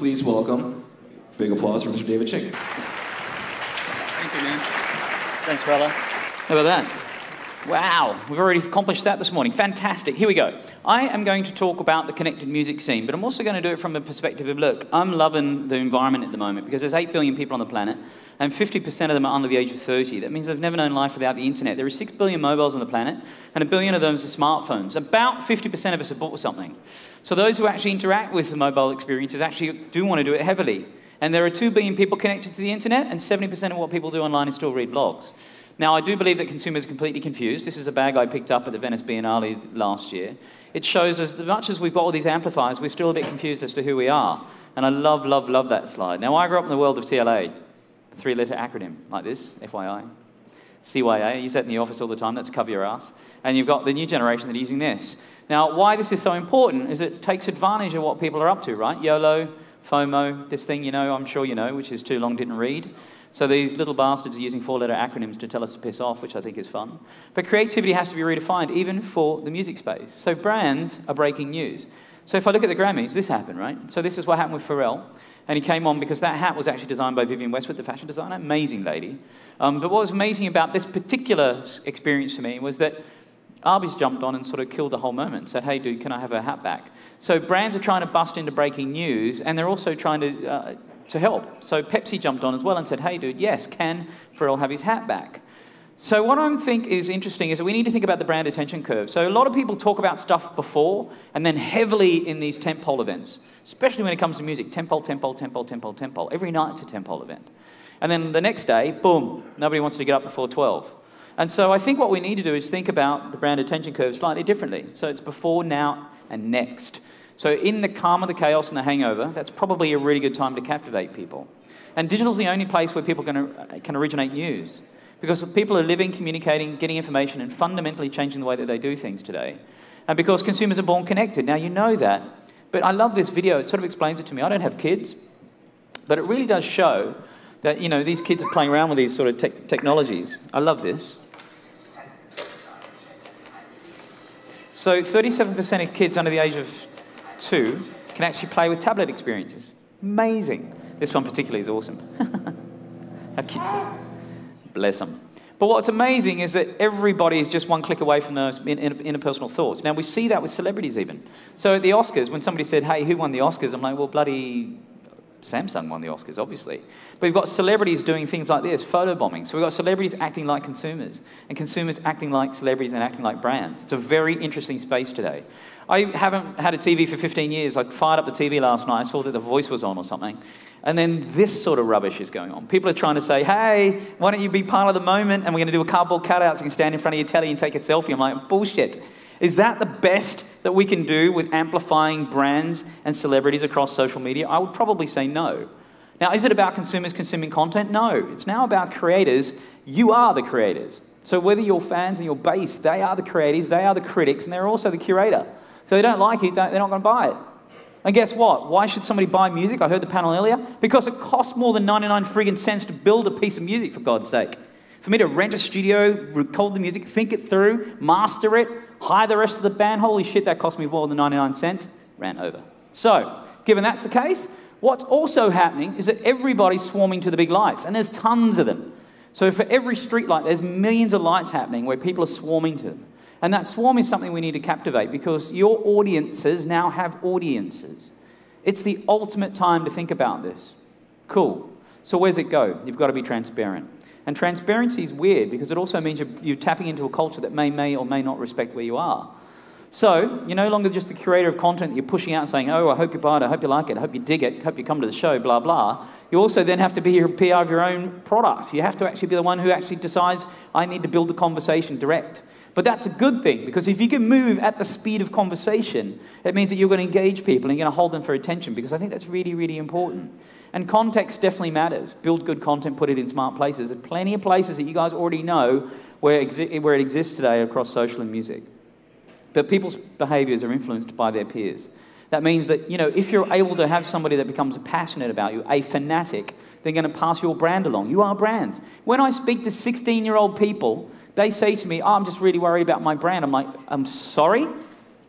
please welcome, big applause for Mr. David Shing. Thank you, man. Thanks, brother. How about that? Wow, we've already accomplished that this morning. Fantastic. Here we go. I am going to talk about the connected music scene, but I'm also going to do it from a perspective of, look, I'm loving the environment at the moment because there's 8 billion people on the planet and 50% of them are under the age of 30. That means they've never known life without the internet. There are 6 billion mobiles on the planet and 1 billion of those are smartphones. About 50% of us have bought something. So those who actually interact with the mobile experiences actually do want to do it heavily. And there are 2 billion people connected to the internet and 70% of what people do online is still read blogs. Now, I do believe that consumers are completely confused. This is a bag I picked up at the Venice Biennale last year. It shows us that as much as we've got all these amplifiers, we're still a bit confused as to who we are. And I love, love, love that slide. Now, I grew up in the world of TLA, the 3-letter acronym, like this, FYI. CYA, I use that in the office all the time, that's cover your ass. And you've got the new generation that are using this. Now, why this is so important is it takes advantage of what people are up to, right? YOLO, FOMO, this thing you know, I'm sure you know, which is too long didn't read. So these little bastards are using 4-letter acronyms to tell us to piss off, which I think is fun. But creativity has to be redefined, even for the music space. So brands are breaking news. So if I look at the Grammys, this happened, right? So this is what happened with Pharrell. And he came on because that hat was actually designed by Vivienne Westwood, the fashion designer. Amazing lady. But what was amazing about this particular experience for me was that Arby's jumped on and sort of killed the whole moment. Said, hey, dude, can I have a hat back? So brands are trying to bust into breaking news, and they're also trying to help. So Pepsi jumped on as well and said, hey, dude, yes, can Pharrell have his hat back? So what I think is interesting is that we need to think about the brand attention curve. So a lot of people talk about stuff before and then heavily in these tentpole events, especially when it comes to music. Tentpole, tentpole, tentpole, tentpole, tentpole. Every night it's a tentpole event. And then the next day, boom, nobody wants to get up before 12. And so I think what we need to do is think about the brand attention curve slightly differently. So it's before, now, and next. So in the calm of the chaos and the hangover, that's probably a really good time to captivate people. And digital's the only place where people can originate news. Because people are living, communicating, getting information, and fundamentally changing the way that they do things today. And because consumers are born connected. Now, you know that. But I love this video. It sort of explains it to me. I don't have kids. But it really does show that, you know, these kids are playing around with these sort of technologies. I love this. So 37% of kids under the age of 2 can actually play with tablet experiences. Amazing. This one particularly is awesome. How cute is that? Bless them. But what's amazing is that everybody is just one click away from those interpersonal thoughts. Now, we see that with celebrities even. So at the Oscars, when somebody said, hey, who won the Oscars? I'm like, well, bloody Samsung won the Oscars, obviously. But we've got celebrities doing things like this, photobombing. So we've got celebrities acting like consumers, and consumers acting like celebrities and acting like brands. It's a very interesting space today. I haven't had a TV for 15 years. I fired up the TV last night. I saw that The Voice was on or something. And then this sort of rubbish is going on. People are trying to say, hey, why don't you be part of the moment, and we're going to do a cardboard cutout so you can stand in front of your telly and take a selfie. I'm like, bullshit. Is that the best that we can do with amplifying brands and celebrities across social media? I would probably say no. Now, is it about consumers consuming content? No. It's now about creators. You are the creators. So whether your fans and your base, they are the creators, they are the critics, and they're also the curator. So they don't like it, they're not going to buy it. And guess what? Why should somebody buy music? I heard the panel earlier. Because it costs more than 99 friggin' cents to build a piece of music, for God's sake. For me to rent a studio, record the music, think it through, master it, hire the rest of the band, holy shit, that cost me more than 99 cents. Ran over. So, given that's the case, what's also happening is that everybody's swarming to the big lights, and there's tons of them. So for every street light, there's millions of lights happening where people are swarming to them. And that swarm is something we need to captivate because your audiences now have audiences. It's the ultimate time to think about this. Cool. So where's it go? You've got to be transparent. And transparency is weird because it also means you're tapping into a culture that may or may not respect where you are. So you're no longer just the curator of content that you're pushing out and saying, oh, I hope you buy it, I hope you like it, I hope you dig it, I hope you come to the show, blah, blah. You also then have to be your PR of your own products. You have to actually be the one who actually decides, I need to build the conversation direct. But that's a good thing, because if you can move at the speed of conversation, it means that you're going to engage people and you're going to hold them for attention, because I think that's really, really important. And context definitely matters. Build good content, put it in smart places. There's plenty of places that you guys already know where it exists today across social and music. But people's behaviors are influenced by their peers. That means that, you know, if you're able to have somebody that becomes passionate about you, a fanatic, they're going to pass your brand along. You are brands. When I speak to 16-year-old people, they say to me, oh, I'm just really worried about my brand. I'm like, I'm sorry?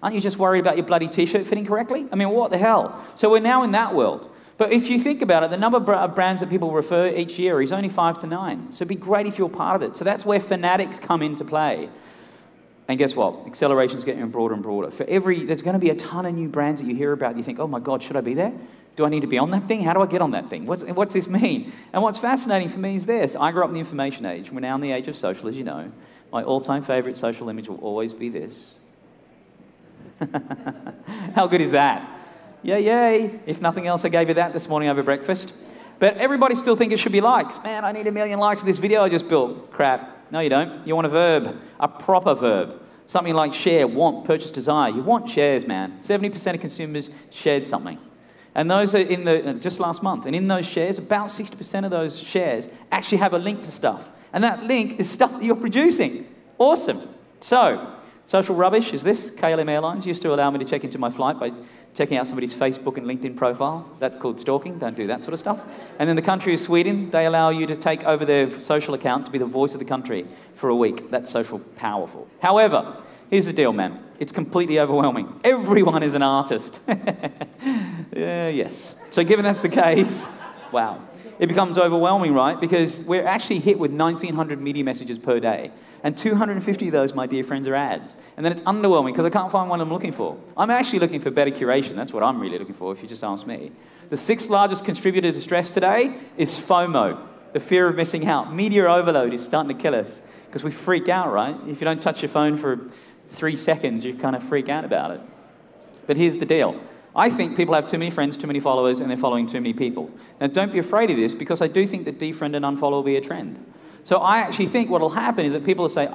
Aren't you just worried about your bloody t-shirt fitting correctly? I mean, what the hell? So we're now in that world. But if you think about it, the number of brands that people refer each year is only 5 to 9. So it'd be great if you're part of it. So that's where Fanatics come into play. And guess what? Acceleration's getting broader and broader. There's going to be a ton of new brands that you hear about. You think, oh my God, should I be there? Do I need to be on that thing? How do I get on that thing? What's this mean? And what's fascinating for me is this. I grew up in the information age. We're now in the age of social, as you know. My all-time favorite social image will always be this. How good is that? Yay. If nothing else, I gave you that this morning over breakfast. But everybody still think it should be likes. Man, I need 1 million likes on this video I just built. Crap. No, you don't. You want a verb, a proper verb. Something like share, want, purchase, desire. You want shares, man. 70% of consumers shared something. And those are in just last month. And in those shares, about 60% of those shares actually have a link to stuff. And that link is stuff that you're producing. Awesome. So, social rubbish is this. KLM Airlines used to allow me to check into my flight by checking out somebody's Facebook and LinkedIn profile. That's called stalking. Don't do that sort of stuff. And then the country of Sweden, they allow you to take over their social account to be the voice of the country for a week. That's social powerful. However, here's the deal, man. It's completely overwhelming. Everyone is an artist. Yes. So given that's the case, wow. It becomes overwhelming, right? Because we're actually hit with 1,900 media messages per day. And 250 of those, my dear friends, are ads. And then it's underwhelming because I can't find what I'm looking for. I'm actually looking for better curation. That's what I'm really looking for, if you just ask me. The 6th largest contributor to stress today is FOMO, the fear of missing out. Media overload is starting to kill us because we freak out, right? If you don't touch your phone for 3 seconds, you kind of freak out about it. But here's the deal. I think people have too many friends, too many followers, and they're following too many people. Now, don't be afraid of this, because I do think that defriend and unfollow will be a trend. So I actually think what will happen is that people will say,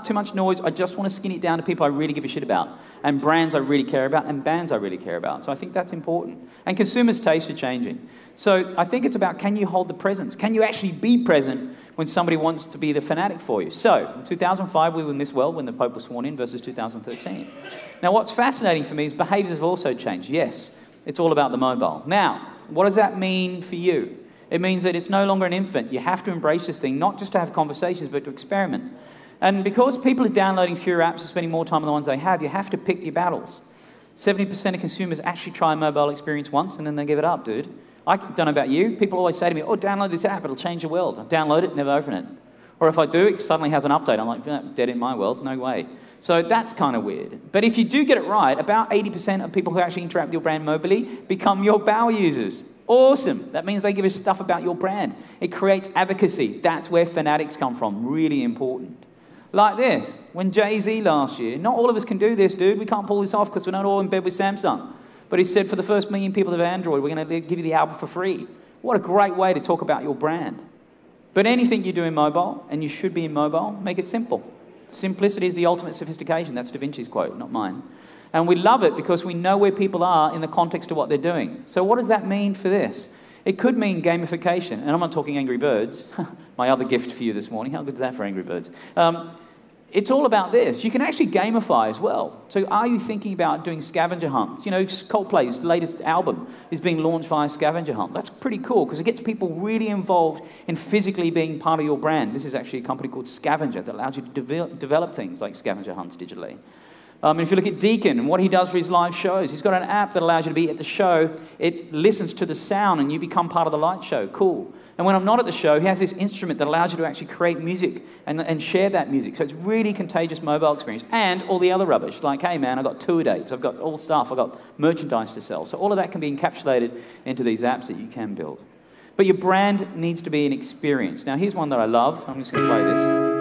too much noise, I just want to skin it down to people I really give a shit about, and brands I really care about, and bands I really care about. So I think that's important. And consumers' tastes are changing. So I think it's about, can you hold the presence? Can you actually be present when somebody wants to be the fanatic for you? So in 2005, we were in this world when the Pope was sworn in versus 2013. Now, what's fascinating for me is behaviours have also changed. Yes, it's all about the mobile. Now, what does that mean for you? It means that it's no longer an infant. You have to embrace this thing, not just to have conversations, but to experiment. And because people are downloading fewer apps and spending more time on the ones they have, you have to pick your battles. 70% of consumers actually try a mobile experience once and then they give it up, dude. I don't know about you. People always say to me, download this app, it'll change the world. I download it, never open it. Or if I do, it suddenly has an update. I'm like, dead in my world, no way. So that's kind of weird. But if you do get it right, about 80% of people who actually interact with your brand mobily become your power users. Awesome. That means they give us stuff about your brand. It creates advocacy. That's where Fanatics come from. Really important. Like this. When Jay-Z last year, not all of us can do this, dude. We can't pull this off because we're not all in bed with Samsung. But he said, for the first 1 million people of Android, we're going to give you the album for free. What a great way to talk about your brand. But anything you do in mobile, and you should be in mobile, make it simple. Simplicity is the ultimate sophistication. That's Da Vinci's quote, not mine. And we love it because we know where people are in the context of what they're doing. So what does that mean for this? It could mean gamification. And I'm not talking Angry Birds. My other gift for you this morning. How good is that for Angry Birds? It's all about this. You can actually gamify as well. So are you thinking about doing scavenger hunts? You know, Coldplay's latest album is being launched via scavenger hunt. That's pretty cool because it gets people really involved in physically being part of your brand. This is actually a company called Scavenger that allows you to develop things like scavenger hunts digitally. And if you look at Deacon and what he does for his live shows, he's got an app that allows you to be at the show. It listens to the sound and you become part of the light show. Cool. And when I'm not at the show, he has this instrument that allows you to actually create music and share that music. So it's really contagious mobile experience. And all the other rubbish, like, hey man, I've got tour dates, I've got all stuff, I've got merchandise to sell. So all of that can be encapsulated into these apps that you can build. But your brand needs to be an experience. Now here's one that I love. I'm just going to play this.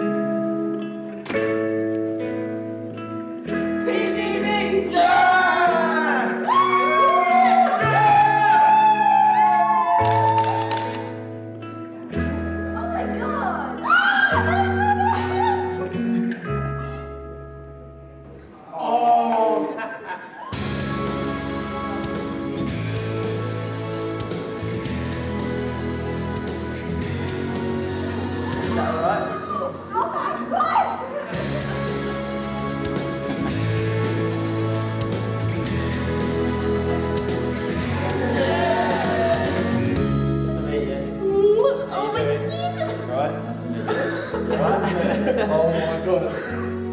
Oh my God.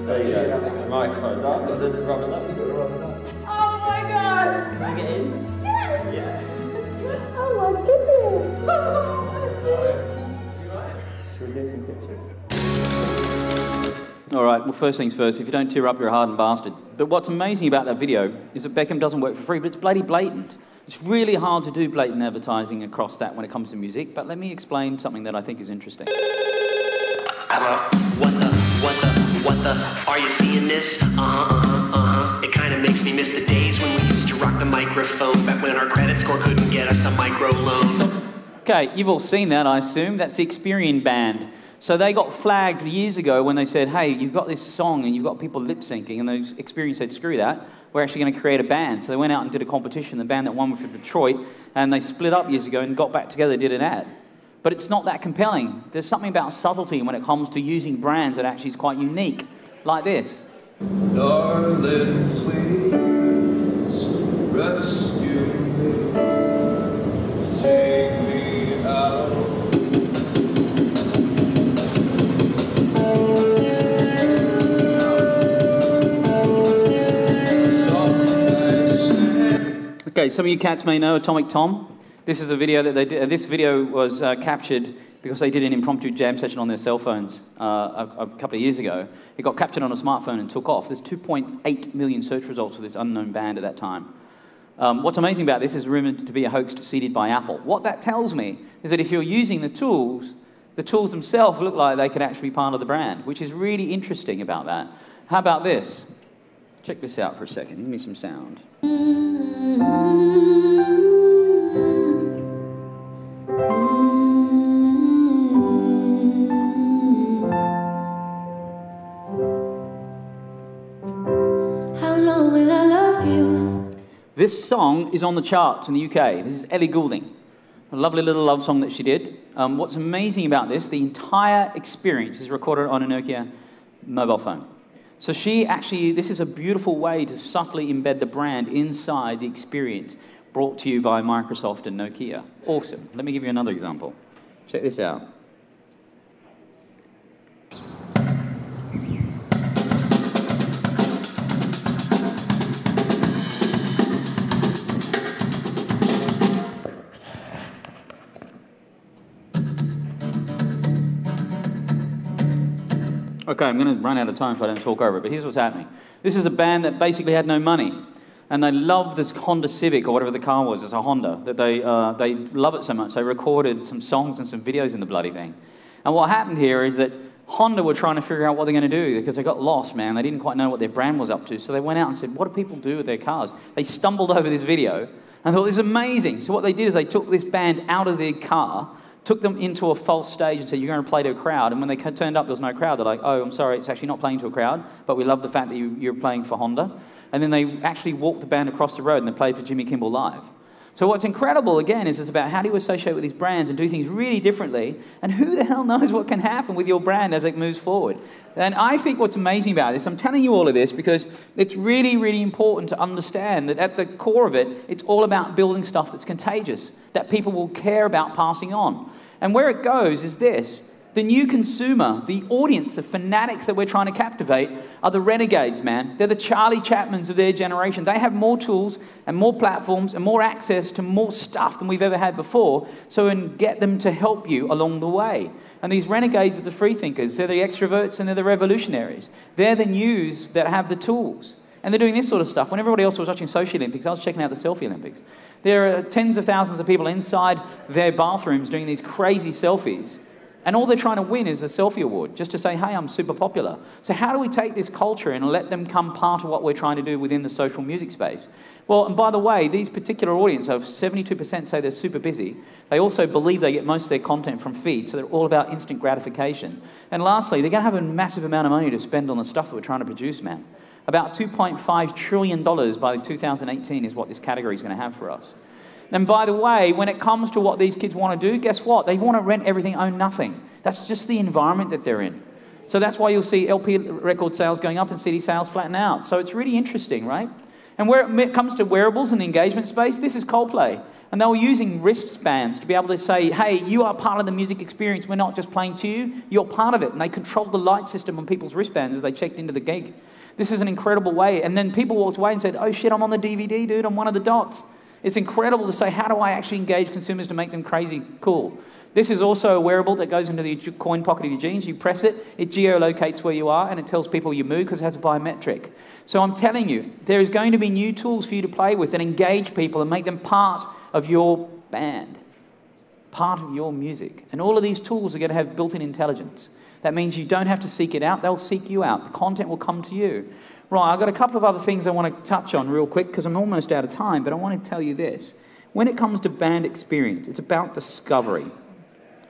There you go. Microphone. Rub it up. All right, well, first things first, if you don't tear up, you're a hardened bastard. But what's amazing about that video is that Beckham doesn't work for free, but it's bloody blatant. It's really hard to do blatant advertising across that when it comes to music, but let me explain something that I think is interesting. Hello? What the, are you seeing this? It kind of makes me miss the days when we used to rock the microphone, back when our credit score couldn't get us a micro loan. Okay, you've all seen that, I assume. That's the Experian band. So they got flagged years ago when they said, hey, you've got this song and you've got people lip syncing, and the Experian said, screw that, we're actually going to create a band. So they went out and did a competition. The band that won was from Detroit, and they split up years ago and got back together, did an ad. But it's not that compelling. There's something about subtlety when it comes to using brands that actually is quite unique, like this. Darling, please rescue me, take me out. Okay, some of you cats may know Atomic Tom. This is a video that they did. This video was captured because they did an impromptu jam session on their cell phones a couple of years ago. It got captured on a smartphone and took off. There's 2.8 million search results for this unknown band at that time. What's amazing about this is rumored to be a hoax seeded by Apple. What that tells me is that if you're using the tools themselves look like they could actually be part of the brand, which is really interesting about that. How about this? Check this out for a second. Give me some sound. How long will I love you? This song is on the charts in the UK. This is Ellie Goulding. A lovely little love song that she did. What's amazing about this, the entire experience is recorded on a Nokia mobile phone. So this is a beautiful way to subtly embed the brand inside the experience brought to you by Microsoft and Nokia. Awesome. Let me give you another example. Check this out. Okay, I'm going to run out of time if I don't talk over it, but here's what's happening. This is a band that basically had no money, and they loved this Honda Civic, or whatever the car was. It's a Honda, that they love it so much, they recorded some songs and some videos in the bloody thing. And what happened here is that Honda were trying to figure out what they're going to do, because they got lost, man. They didn't quite know what their brand was up to, so they went out and said, what do people do with their cars? They stumbled over this video, and thought, this is amazing. So what they did is they took this band out of their car, took them into a false stage and said, you're going to play to a crowd. And when they turned up, there was no crowd. They're like, oh, I'm sorry, it's actually not playing to a crowd, but we love the fact that you're playing for Honda. And then they actually walked the band across the road and they played for Jimmy Kimmel Live. So what's incredible, again, is it's about how do you associate with these brands and do things really differently, and who the hell knows what can happen with your brand as it moves forward. And I think what's amazing about this, I'm telling you all of this because it's really, really important to understand that at the core of it, it's all about building stuff that's contagious, that people will care about passing on. And where it goes is this. The new consumer, the audience, the fanatics that we're trying to captivate are the renegades, man. They're the Charlie Chapmans of their generation. They have more tools and more platforms and more access to more stuff than we've ever had before, so we can get them to help you along the way. And these renegades are the free thinkers. They're the extroverts and they're the revolutionaries. They're the news that have the tools. And they're doing this sort of stuff. When everybody else was watching Sochi Olympics, I was checking out the Selfie Olympics. There are tens of thousands of people inside their bathrooms doing these crazy selfies. And all they're trying to win is the selfie award, just to say, hey, I'm super popular. So how do we take this culture and let them come part of what we're trying to do within the social music space? Well, and by the way, these particular audience of 72% say they're super busy. They also believe they get most of their content from feeds, so they're all about instant gratification. And lastly, they're going to have a massive amount of money to spend on the stuff that we're trying to produce, man. About $2.5 trillion by 2018 is what this category is going to have for us. And by the way, when it comes to what these kids want to do, guess what? They want to rent everything, own nothing. That's just the environment that they're in. So that's why you'll see LP record sales going up and CD sales flatten out. So it's really interesting, right? And where it comes to wearables and the engagement space, this is Coldplay. And they were using wristbands to be able to say, hey, you are part of the music experience. We're not just playing to you. You're part of it. And they controlled the light system on people's wristbands as they checked into the gig. This is an incredible way. And then people walked away and said, oh, shit, I'm on the DVD, dude. I'm one of the dots. It's incredible to say, how do I actually engage consumers to make them crazy cool? This is also a wearable that goes into the coin pocket of your jeans. You press it, it geolocates where you are, and it tells people your mood because it has a biometric. So I'm telling you, there is going to be new tools for you to play with and engage people and make them part of your band, part of your music. And all of these tools are going to have built-in intelligence. That means you don't have to seek it out. They'll seek you out. The content will come to you. Right, I've got a couple of other things I want to touch on real quick because I'm almost out of time, but I want to tell you this. When it comes to band experience, it's about discovery.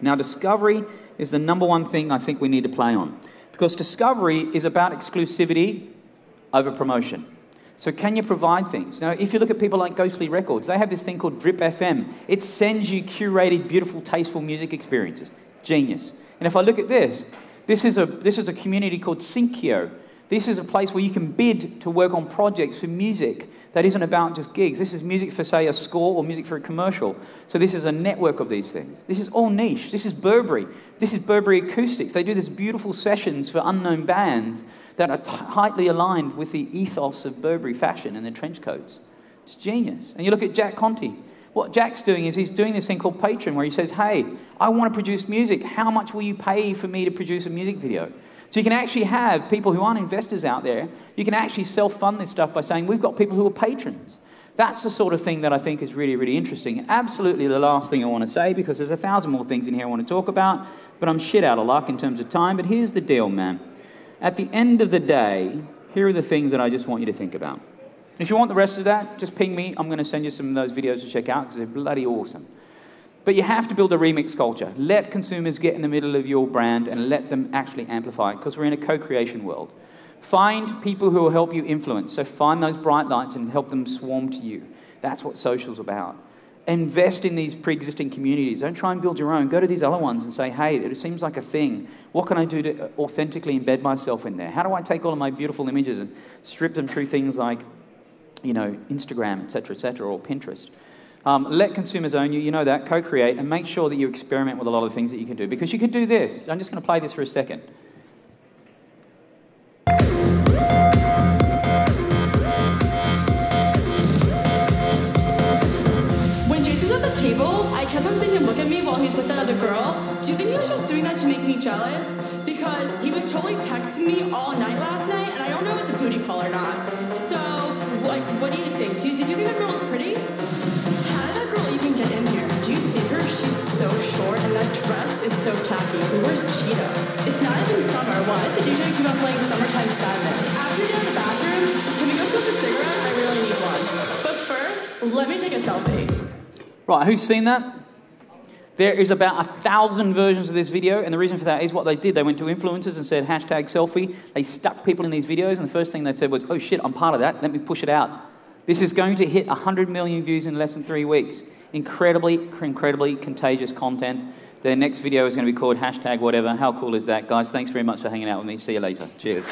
Now, discovery is the number one thing I think we need to play on because discovery is about exclusivity over promotion. So can you provide things? Now, if you look at people like Ghostly Records, they have this thing called Drip FM. It sends you curated, beautiful, tasteful music experiences. Genius. And if I look at this is a community called Syncio. This is a place where you can bid to work on projects for music that isn't about just gigs. This is music for, say, a score or music for a commercial. So this is a network of these things. This is all niche. This is Burberry. This is Burberry Acoustics. They do these beautiful sessions for unknown bands that are tightly aligned with the ethos of Burberry fashion and their trench coats. It's genius. And you look at Jack Conte. What Jack's doing is he's doing this thing called Patreon where he says, hey, I want to produce music. How much will you pay for me to produce a music video? So you can actually have people who aren't investors out there. You can actually self-fund this stuff by saying, we've got people who are patrons. That's the sort of thing that I think is really, really interesting. Absolutely the last thing I want to say, because there's 1,000 more things in here I want to talk about, but I'm shit out of luck in terms of time. But here's the deal, man. At the end of the day, here are the things that I just want you to think about. If you want the rest of that, just ping me. I'm going to send you some of those videos to check out because they're bloody awesome. But you have to build a remix culture. Let consumers get in the middle of your brand and let them actually amplify it because we're in a co-creation world. Find people who will help you influence. So find those bright lights and help them swarm to you. That's what social's about. Invest in these pre-existing communities. Don't try and build your own. Go to these other ones and say, hey, it seems like a thing. What can I do to authentically embed myself in there? How do I take all of my beautiful images and strip them through things like, you know, Instagram, et cetera, or Pinterest? Let consumers own you, you know that, co-create, and make sure that you experiment with a lot of things that you can do. Because you could do this. I'm just going to play this for a second. When Jason was at the table, I kept on seeing him look at me while he's with that other girl. Do you think he was just doing that to make me jealous? Because he was totally texting me all night last night, and I don't know if it's a booty call or not. So, like, what do you think? Did you think that girl was pretty? Even get in here. Do you see her? She's so short and that dress is so tacky. Where's Cheetah? It's not even summer. Why is the DJ keep on playing Summertime Sadness? After you're in the bathroom, can we go smoke a cigarette? I really need one. But first, let me take a selfie. Right, who's seen that? There is about 1,000 versions of this video, and the reason for that is what they did. They went to influencers and said, #selfie. They stuck people in these videos, and the first thing they said was, oh shit, I'm part of that. Let me push it out. This is going to hit 100 million views in less than 3 weeks. Incredibly contagious content. Their next video is going to be called #whatever. How cool is that, guys? Thanks very much for hanging out with me. See you later. Cheers.